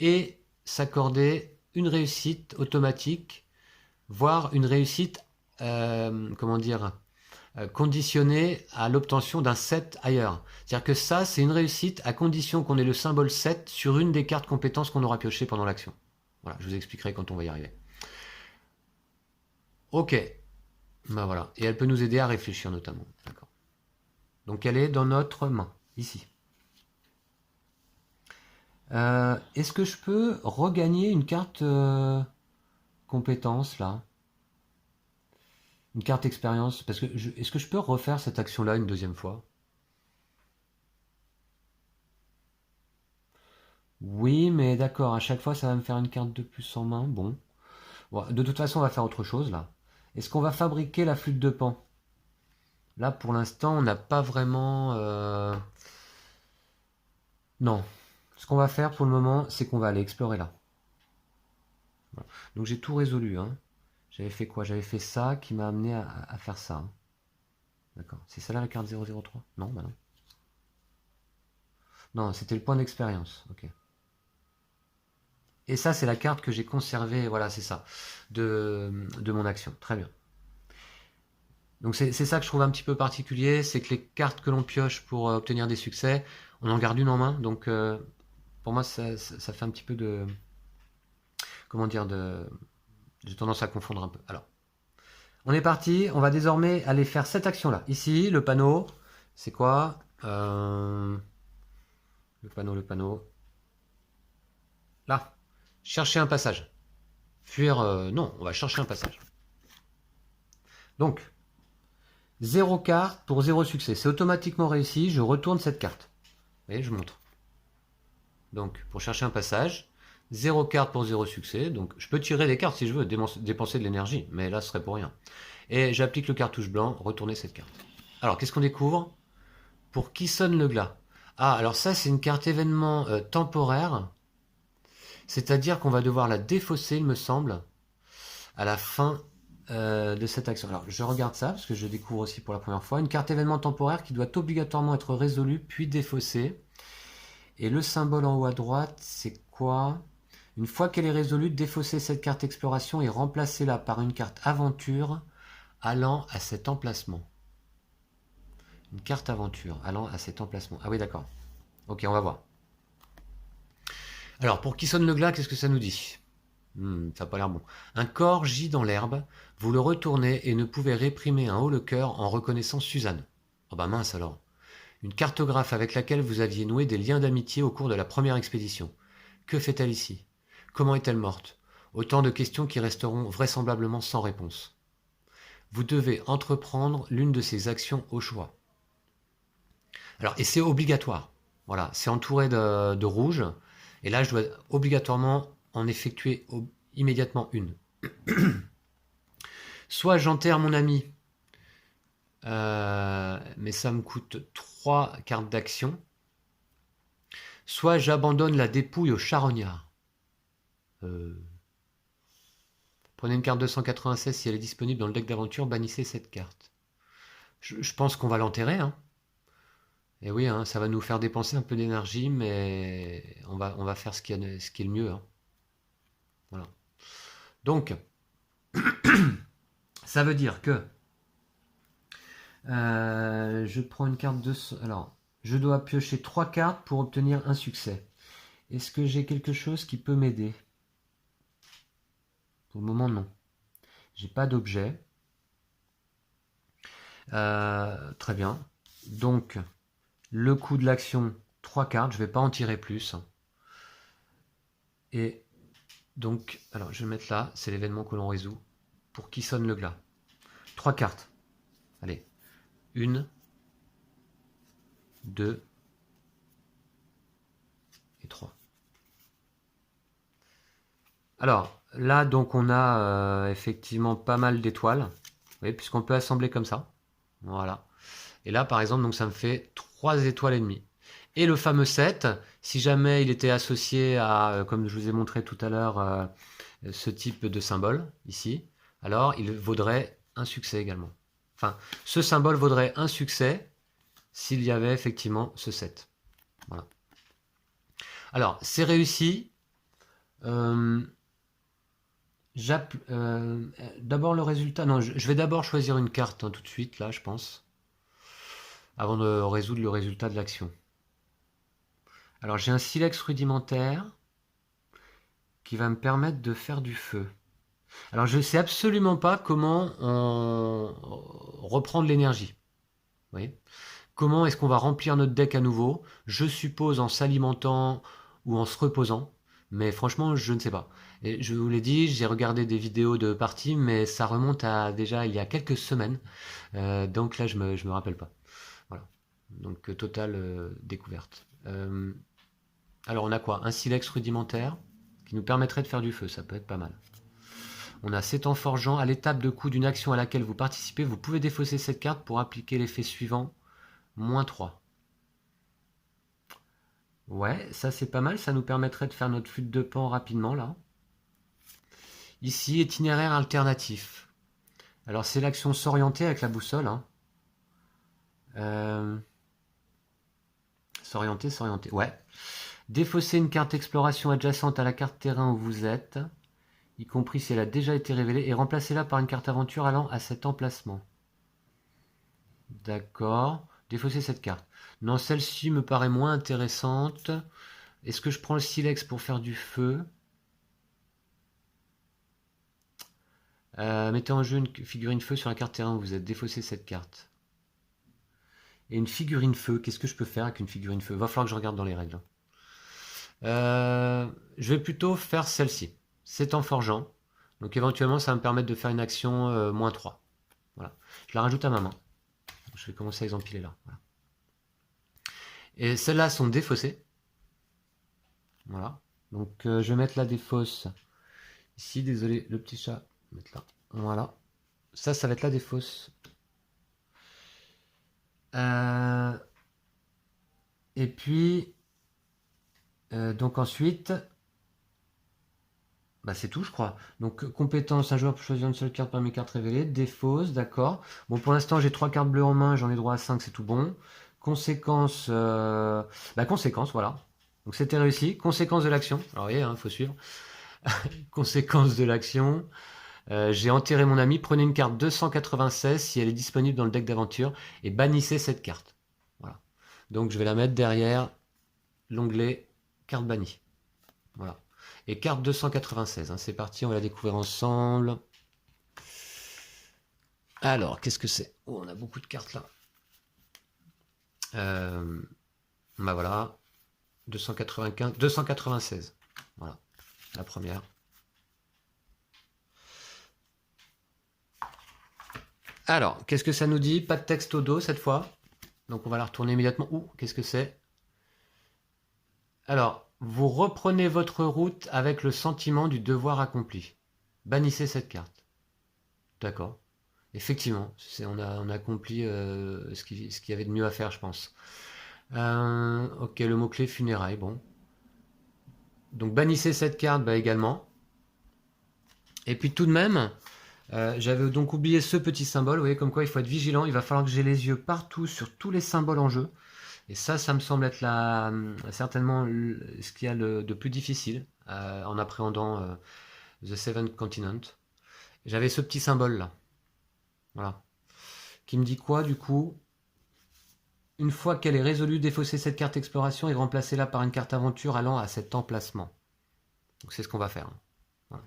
et s'accorder une réussite automatique, voire une réussite, comment dire, conditionnée à l'obtention d'un 7 ailleurs. C'est-à-dire que ça, c'est une réussite à condition qu'on ait le symbole 7 sur une des cartes compétences qu'on aura piochées pendant l'action. Voilà, je vous expliquerai quand on va y arriver. Ok, ben voilà. Et elle peut nous aider à réfléchir notamment. D'accord. Donc elle est dans notre main, ici. Est-ce que je peux regagner une carte compétence là? Une carte expérience? Parce que est-ce que je peux refaire cette action-là une deuxième fois? Oui, mais d'accord, à chaque fois ça va me faire une carte de plus en main. Bon. Bon, de toute façon, on va faire autre chose là. Est-ce qu'on va fabriquer la flûte de Pan? Là, pour l'instant, on n'a pas vraiment. Non. Ce qu'on va faire pour le moment, c'est qu'on va aller explorer là. Voilà. Donc j'ai tout résolu, hein. J'avais fait quoi? J'avais fait ça qui m'a amené à faire ça, hein. D'accord. C'est ça là la carte 003? Non, bah non. Non, c'était le point d'expérience. Ok. Et ça, c'est la carte que j'ai conservée, voilà, c'est ça, de mon action. Très bien. Donc c'est ça que je trouve un petit peu particulier, c'est que les cartes que l'on pioche pour obtenir des succès, on en garde une en main. Donc pour moi, ça fait un petit peu de... Comment dire de... J'ai tendance à confondre un peu. Alors, on est parti. On va désormais aller faire cette action-là. Ici, le panneau, c'est quoi Le panneau. Là. Chercher un passage. Fuir... non, on va chercher un passage. Donc, 0 carte pour 0 succès. C'est automatiquement réussi. Je retourne cette carte. Vous voyez, je montre. Donc, pour chercher un passage, 0 carte pour 0 succès. Donc, je peux tirer des cartes si je veux, dépenser de l'énergie. Mais là, ce serait pour rien. Et j'applique le cartouche blanc, retourner cette carte. Alors, qu'est-ce qu'on découvre? Pour qui sonne le glas? Ah, alors ça, c'est une carte événement temporaire. C'est-à-dire qu'on va devoir la défausser, il me semble, à la fin de cette action. Alors, je regarde ça, parce que je découvre aussi pour la première fois. Une carte événement temporaire qui doit obligatoirement être résolue, puis défaussée. Et le symbole en haut à droite, c'est quoi? Une fois qu'elle est résolue, défaussez cette carte exploration et remplacez-la par une carte aventure allant à cet emplacement. Une carte aventure allant à cet emplacement. Ah oui, d'accord. Ok, on va voir. Alors, pour qui sonne le glas, qu'est-ce que ça nous dit? Ça n'a pas l'air bon. Un corps gît dans l'herbe, vous le retournez et ne pouvez réprimer un haut le cœur en reconnaissant Suzanne. Oh bah mince alors. Une cartographe avec laquelle vous aviez noué des liens d'amitié au cours de la première expédition. Que fait-elle ici? Comment est-elle morte? Autant de questions qui resteront vraisemblablement sans réponse. Vous devez entreprendre l'une de ces actions au choix. Alors, et c'est obligatoire. Voilà, c'est entouré de rouge. Et là, je dois obligatoirement en effectuer immédiatement une. Soit j'enterre mon ami, mais ça me coûte 3 cartes d'action. Soit j'abandonne la dépouille au charognard. Prenez une carte 296 si elle est disponible dans le deck d'aventure, bannissez cette carte. Je pense qu'on va l'enterrer, hein. Et oui, hein, ça va nous faire dépenser un peu d'énergie, mais on va faire ce qui est le mieux, hein. Voilà. Donc, ça veut dire que je prends une carte de... Alors, je dois piocher 3 cartes pour obtenir un succès. Est-ce que j'ai quelque chose qui peut m'aider? Pour le moment, non. J'ai pas d'objet. Très bien. Donc, le coût de l'action, 3 cartes. Je vais pas en tirer plus. Et donc, alors je vais mettre là, c'est l'événement que l'on résout. Pour qui sonne le glas? 3 cartes. Allez. 1, 2 et 3. Alors, là, donc, on a effectivement pas mal d'étoiles. Vous voyez, puisqu'on peut assembler comme ça. Voilà. Et là, par exemple, donc ça me fait 3 étoiles et demie. Et le fameux 7, si jamais il était associé à, comme je vous ai montré tout à l'heure, ce type de symbole, ici, alors il vaudrait un succès également. Enfin, ce symbole vaudrait un succès s'il y avait effectivement ce 7. Voilà. Alors, c'est réussi. D'abord le résultat. Non, je vais d'abord choisir une carte, hein, tout de suite, là, je pense. Avant de résoudre le résultat de l'action. Alors, j'ai un silex rudimentaire qui va me permettre de faire du feu. Alors, je ne sais absolument pas comment reprendre l'énergie. Vous voyez? Comment est-ce qu'on va remplir notre deck à nouveau? Je suppose en s'alimentant ou en se reposant. Mais franchement, je ne sais pas. Et je vous l'ai dit, j'ai regardé des vidéos de parties, mais ça remonte à déjà il y a quelques semaines. Donc là, je me rappelle pas. Voilà. Donc, totale découverte. Alors, on a quoi? Un silex rudimentaire qui nous permettrait de faire du feu. Ça peut être pas mal. On a 7 ans forgeant. À l'étape de coup d'une action à laquelle vous participez, vous pouvez défausser cette carte pour appliquer l'effet suivant. -3. Ouais, ça c'est pas mal. Ça nous permettrait de faire notre flûte de pan rapidement, là. Ici, itinéraire alternatif. Alors, c'est l'action s'orienter avec la boussole, hein. S'orienter. Ouais. Défausser une carte exploration adjacente à la carte terrain où vous êtes, y compris si elle a déjà été révélée, et remplacez-la par une carte aventure allant à cet emplacement. D'accord. Défausser cette carte. Non, celle-ci me paraît moins intéressante. Est-ce que je prends le silex pour faire du feu? Mettez en jeu une figurine feu sur la carte terrain où vous êtes. Défaussé cette carte. Et une figurine feu, qu'est-ce que je peux faire avec une figurine feu? Va falloir que je regarde dans les règles. Je vais plutôt faire celle-ci. C'est en forgeant. Donc éventuellement, ça va me permettre de faire une action -3. Voilà. Je la rajoute à ma main. Je vais commencer à les empiler là. Voilà. Et celles-là sont défaussées. Voilà. Donc je vais mettre la défausse ici. Désolé, le petit chat. Mettre là. Voilà. Ça va être la défausse. Et puis, donc ensuite, bah c'est tout, je crois. Donc, compétence, un joueur peut choisir une seule carte parmi mes cartes révélées. Défausse, d'accord. Bon, pour l'instant, j'ai 3 cartes bleues en main, j'en ai droit à 5, c'est tout bon. Conséquence, conséquence, voilà. Donc, c'était réussi. Conséquence de l'action. Alors, vous voyez, il faut suivre. Conséquence de l'action. J'ai enterré mon ami. Prenez une carte 296 si elle est disponible dans le deck d'aventure et bannissez cette carte. Voilà. Donc, je vais la mettre derrière l'onglet carte bannie. Voilà. Et carte 296, hein, c'est parti, on va la découvrir ensemble. Alors, qu'est-ce que c'est? Oh, on a beaucoup de cartes là. Bah voilà, 295, 296. Voilà, la première. Alors, qu'est-ce que ça nous dit? Pas de texte au dos cette fois. Donc on va la retourner immédiatement. Ouh, qu'est-ce que c'est? Alors, vous reprenez votre route avec le sentiment du devoir accompli. Bannissez cette carte. D'accord. Effectivement, on a accompli ce qu'il y avait de mieux à faire, je pense. Ok, le mot-clé funérailles, bon. Donc bannissez cette carte également. Et puis tout de même, j'avais donc oublié ce petit symbole. Vous voyez comme quoi il faut être vigilant. Il va falloir que j'ai les yeux partout sur tous les symboles en jeu. Et ça me semble être certainement ce qu'il y a de plus difficile en appréhendant The Seven Continent. J'avais ce petit symbole là. Voilà. Qui me dit quoi du coup? Une fois qu'elle est résolue, défausser cette carte exploration et remplacer-la par une carte aventure allant à cet emplacement. Donc c'est ce qu'on va faire. Voilà.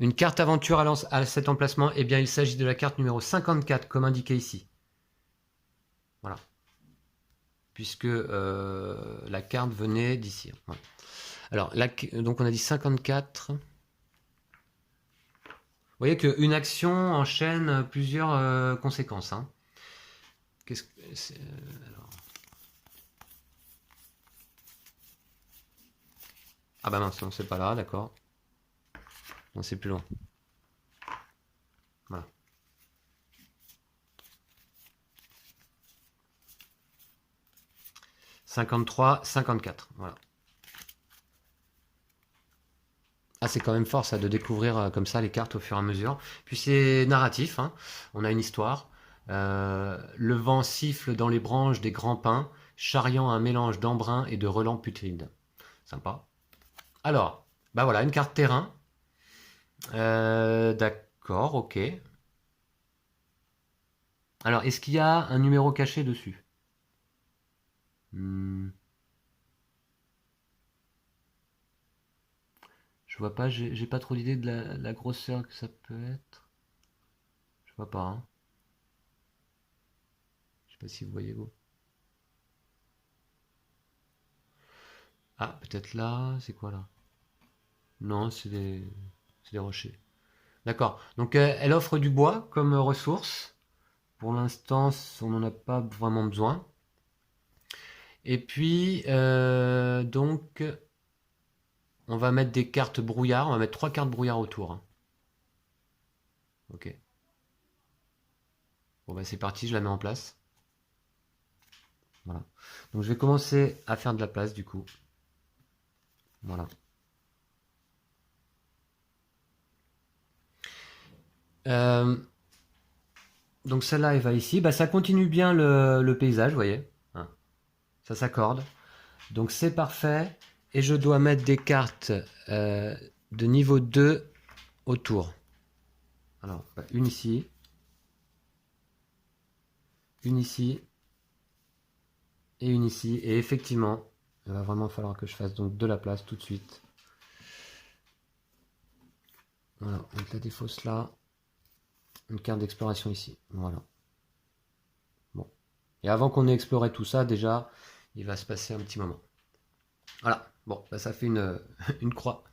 Une carte aventure allant à cet emplacement, eh bien il s'agit de la carte numéro 54, comme indiqué ici. Voilà. Puisque la carte venait d'ici. Voilà. Alors, là, donc on a dit 54. Vous voyez qu'une action enchaîne plusieurs conséquences. Hein. Qu'est-ce que c'est alors... Ah bah mince, non, c'est pas là, d'accord. Non, c'est plus loin. Voilà. « 53, 54. » Voilà. Ah, c'est quand même fort ça de découvrir comme ça les cartes au fur et à mesure. Puis c'est narratif, hein. On a une histoire. Le vent siffle dans les branches des grands pins, charriant un mélange d'embrun et de relents putrides. Sympa. Alors, bah voilà, une carte terrain. D'accord, ok. Alors, est-ce qu'il y a un numéro caché dessus? Je vois pas, j'ai pas trop d'idée de la grosseur que ça peut être. Je vois pas, hein. Je sais pas si vous voyez vous. Ah, peut-être là, c'est quoi là? Non, c'est des rochers. D'accord. Donc elle offre du bois comme ressource. Pour l'instant, on n'en a pas vraiment besoin. Et puis, donc, on va mettre des cartes brouillard. On va mettre 3 cartes brouillard autour. Hein. Ok. Bon, bah c'est parti, je la mets en place. Voilà. Donc je vais commencer à faire de la place du coup. Voilà. Donc celle-là, elle va ici. Bah, ça continue bien le paysage, vous voyez. Hein. Ça s'accorde. Donc c'est parfait. Et je dois mettre des cartes de niveau 2 autour. Alors, une ici. une ici et une ici. Et effectivement, il va vraiment falloir que je fasse donc de la place tout de suite. Voilà, donc la défausse là. Une carte d'exploration ici. Voilà. Bon. Et avant qu'on ait exploré tout ça, déjà, il va se passer un petit moment. Voilà. Bon, bah, ça fait une croix.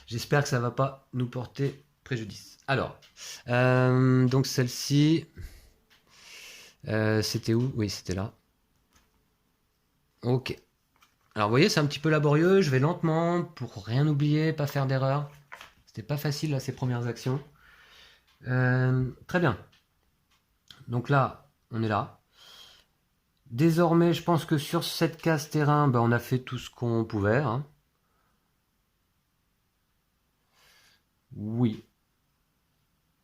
J'espère que ça va pas nous porter préjudice. Alors, donc celle-ci, c'était où? Oui, c'était là. Ok. Alors, vous voyez, c'est un petit peu laborieux. Je vais lentement pour rien oublier, pas faire d'erreur. C'était pas facile, là, ces premières actions. Très bien. Donc là, on est là. Désormais, je pense que sur cette case terrain, on a fait tout ce qu'on pouvait. Hein. Oui.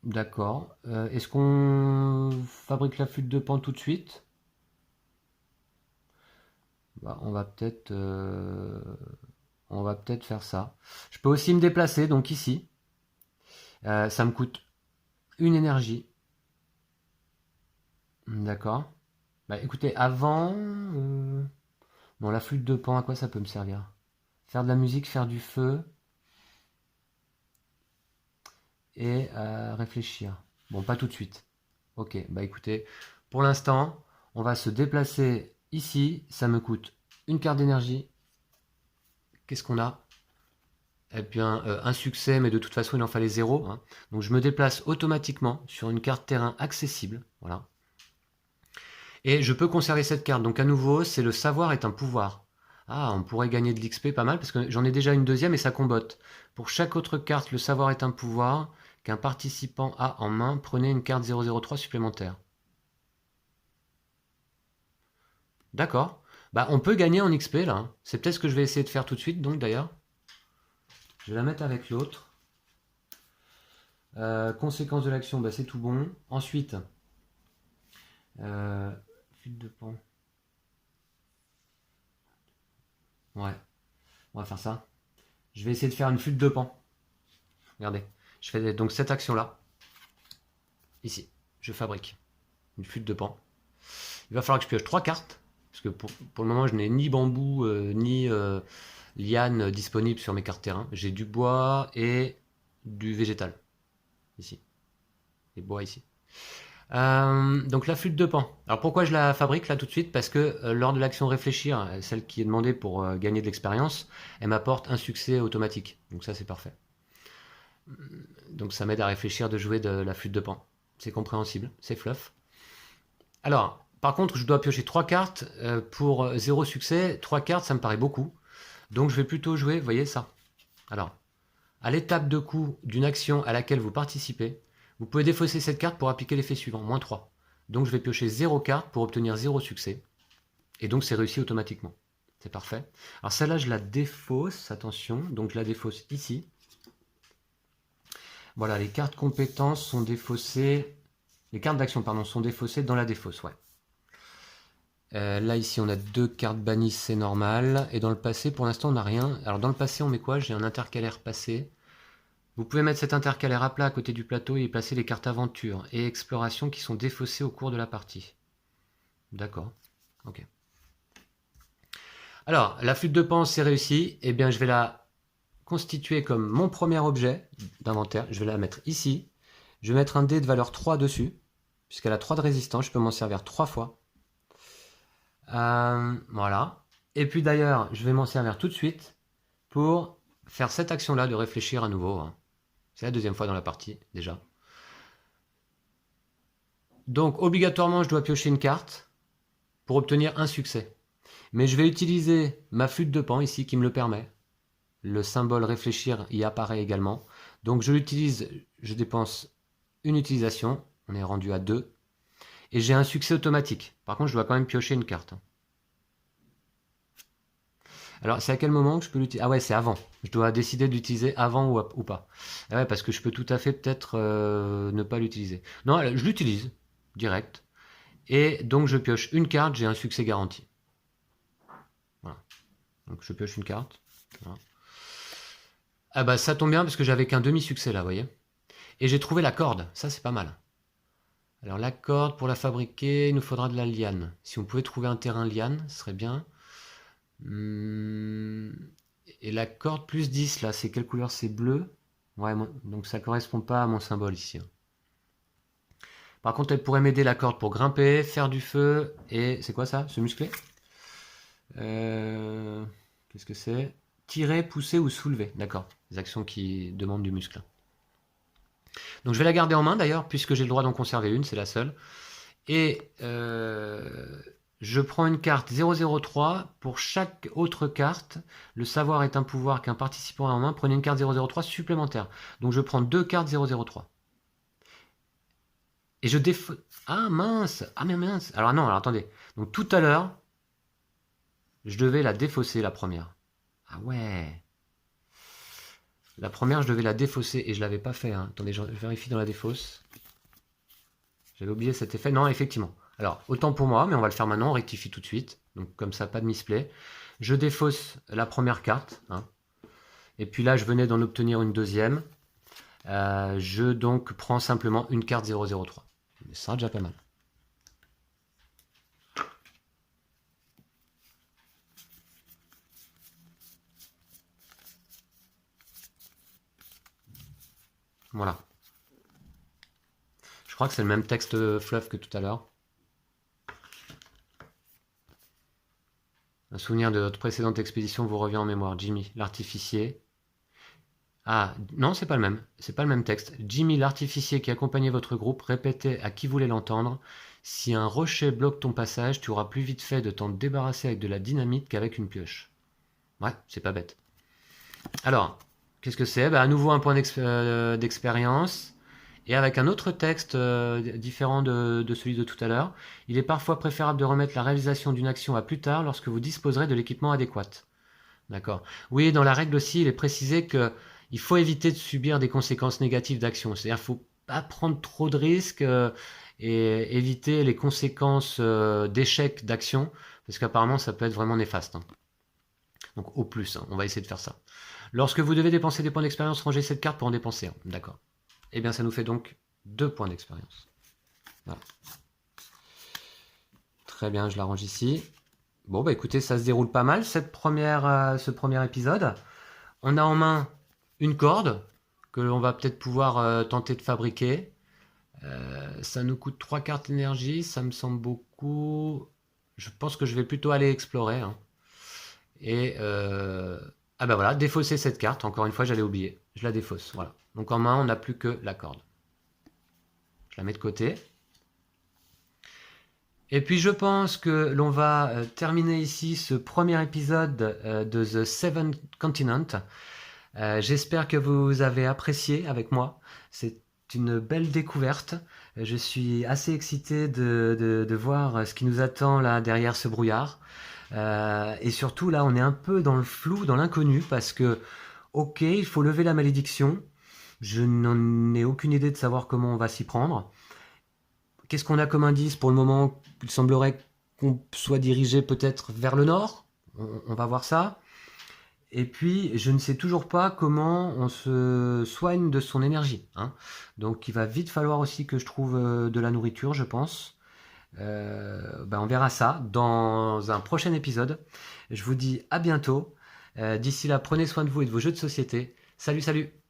D'accord. Est-ce qu'on fabrique la flûte de Pan tout de suite? On va peut-être faire ça. Je peux aussi me déplacer, donc ici. Ça me coûte une énergie. D'accord. Bah écoutez, avant... Bon, la flûte de Pan, à quoi ça peut me servir? Faire de la musique, faire du feu. Et réfléchir. Bon, pas tout de suite. Ok, bah écoutez, pour l'instant, on va se déplacer ici. Ça me coûte une carte d'énergie. Qu'est-ce qu'on a? Eh bien, un succès, mais de toute façon, il en fallait 0. Hein. Donc, je me déplace automatiquement sur une carte terrain accessible. Voilà. Et je peux conserver cette carte. Donc, à nouveau, c'est le savoir est un pouvoir. Ah, on pourrait gagner de l'XP pas mal, parce que j'en ai déjà une deuxième et ça combotte. Pour chaque autre carte, le savoir est un pouvoir qu'un participant a en main. Prenez une carte 003 supplémentaire. D'accord. Bah, on peut gagner en XP, là. Hein. C'est peut-être ce que je vais essayer de faire tout de suite, donc, d'ailleurs. Je vais la mettre avec l'autre. Conséquence de l'action, bah, c'est tout bon. Ensuite, flûte de Pan. Ouais, on va faire ça. Je vais essayer de faire une flûte de Pan. Regardez, je fais donc cette action-là. Ici, je fabrique une flûte de Pan. Il va falloir que je pioche 3 cartes. Parce que pour le moment, je n'ai ni bambou, ni liane disponible sur mes cartes terrain. J'ai du bois et du végétal. Ici. Et bois ici. Donc la flûte de Pan. Alors pourquoi je la fabrique là tout de suite? Parce que lors de l'action réfléchir, celle qui est demandée pour gagner de l'expérience, elle m'apporte un succès automatique. Donc ça c'est parfait. Donc ça m'aide à réfléchir de jouer de la flûte de Pan. C'est compréhensible, c'est fluff. Alors, par contre, je dois piocher 3 cartes pour 0 succès. 3 cartes, ça me paraît beaucoup. Donc je vais plutôt jouer, vous voyez ça. Alors, à l'étape de coup d'une action à laquelle vous participez, vous pouvez défausser cette carte pour appliquer l'effet suivant, -3. Donc je vais piocher 0 carte pour obtenir 0 succès. Et donc c'est réussi automatiquement. C'est parfait. Alors celle-là, je la défausse, attention. Donc je la défausse ici. Voilà, les cartes compétences sont défaussées. Les cartes d'action, pardon, sont défaussées dans la défausse, ouais. Là, ici, on a 2 cartes bannies, c'est normal. Et dans le passé, pour l'instant, on n'a rien. Alors dans le passé, on met quoi? J'ai un intercalaire passé. Vous pouvez mettre cet intercalaire à plat à côté du plateau et y placer les cartes aventure et exploration qui sont défaussées au cours de la partie. D'accord. Ok. Alors, la flûte de Pan, c'est réussi. Eh bien, je vais la constituer comme mon premier objet d'inventaire. Je vais la mettre ici. Je vais mettre un dé de valeur 3 dessus, puisqu'elle a 3 de résistance. Je peux m'en servir 3 fois. Voilà. Et puis d'ailleurs, je vais m'en servir tout de suite pour faire cette action-là de réfléchir à nouveau. Hein. C'est la deuxième fois dans la partie, déjà. Donc, obligatoirement, je dois piocher une carte pour obtenir un succès. Mais je vais utiliser ma flûte de Pan ici qui me le permet. Le symbole réfléchir y apparaît également. Donc, je l'utilise, je dépense une utilisation. On est rendu à 2. Et j'ai un succès automatique. Par contre, je dois quand même piocher une carte. Alors, c'est à quel moment que je peux l'utiliser? Ah ouais, c'est avant. Je dois décider de l'utiliser avant ou pas. Ah ouais, parce que je peux tout à fait peut-être ne pas l'utiliser. Non, je l'utilise, direct. Et donc, je pioche une carte, j'ai un succès garanti. Voilà. Donc, je pioche une carte. Voilà. Ah bah, ça tombe bien parce que j'avais qu'un demi-succès là, vous voyez. Et j'ai trouvé la corde. Ça, c'est pas mal. Alors la corde, pour la fabriquer, il nous faudra de la liane. Si on pouvait trouver un terrain liane, ce serait bien. Et la corde plus 10, là, c'est quelle couleur? C'est bleu. Ouais, donc ça correspond pas à mon symbole ici, hein. Par contre, elle pourrait m'aider la corde pour grimper, faire du feu, et c'est quoi ça? Se muscler? Qu'est-ce que c'est? Tirer, pousser ou soulever. D'accord. Des actions qui demandent du muscle. Donc je vais la garder en main d'ailleurs, puisque j'ai le droit d'en conserver une, c'est la seule. Et je prends une carte 003. Pour chaque autre carte, le savoir est un pouvoir qu'un participant a en main. Prenez une carte 003 supplémentaire. Donc je prends 2 cartes 003. Et je défausse. Ah mince! Ah mais mince! Alors non, alors attendez. Donc tout à l'heure, je devais la défausser la première. Ah ouais! La première, je devais la défausser et je l'avais pas fait, hein. Attendez, je vérifie dans la défausse. J'avais oublié cet effet. Non, effectivement. Alors, autant pour moi, mais on va le faire maintenant, on rectifie tout de suite. Donc comme ça, pas de misplay. Je défausse la première carte, hein. Et puis là, je venais d'en obtenir une deuxième. Je donc prends simplement une carte 003. Mais ça sera déjà pas mal. Voilà. Je crois que c'est le même texte fluff que tout à l'heure. Un souvenir de votre précédente expédition vous revient en mémoire. Jimmy, l'artificier. Ah, non, c'est pas le même. C'est pas le même texte. Jimmy, l'artificier qui accompagnait votre groupe, répétait à qui voulait l'entendre: si un rocher bloque ton passage, tu auras plus vite fait de t'en débarrasser avec de la dynamite qu'avec une pioche. Ouais, c'est pas bête. Alors, qu'est-ce que c'est? À nouveau un point d'expérience. Et avec un autre texte différent de celui de tout à l'heure. Il est parfois préférable de remettre la réalisation d'une action à plus tard lorsque vous disposerez de l'équipement adéquat. D'accord. Oui, dans la règle aussi, il est précisé que il faut éviter de subir des conséquences négatives d'action. C'est-à-dire qu'il ne faut pas prendre trop de risques et éviter les conséquences d'échec d'action, parce qu'apparemment ça peut être vraiment néfaste, hein. Donc au plus, hein, on va essayer de faire ça. Lorsque vous devez dépenser des points d'expérience, rangez cette carte pour en dépenser un. D'accord. Eh bien, ça nous fait donc 2 points d'expérience. Voilà. Très bien, je la range ici. Bon, bah écoutez, ça se déroule pas mal, ce premier épisode. On a en main une corde que l'on va peut-être pouvoir tenter de fabriquer. Ça nous coûte 3 cartes énergie, ça me semble beaucoup. Je pense que je vais plutôt aller explorer, hein. Et ah bah voilà, défausser cette carte. Encore une fois, j'allais oublier. Je la défausse. Voilà. Donc en main, on n'a plus que la corde. Je la mets de côté. Et puis je pense que l'on va terminer ici ce premier épisode de The Seven Continent. J'espère que vous avez apprécié avec moi. C'est une belle découverte. Je suis assez excité de voir ce qui nous attend là derrière ce brouillard. Et surtout là, on est un peu dans le flou, dans l'inconnu, parce que, ok, il faut lever la malédiction. Je n'en ai aucune idée de savoir comment on va s'y prendre. Qu'est-ce qu'on a comme indice? Pour le moment, il semblerait qu'on soit dirigé peut-être vers le nord. On va voir ça. Et puis, je ne sais toujours pas comment on se soigne de son énergie, hein. Donc, il va vite falloir aussi que je trouve de la nourriture, je pense. On verra ça dans un prochain épisode. Je vous dis à bientôt. D'ici là, prenez soin de vous et de vos jeux de société. Salut, salut!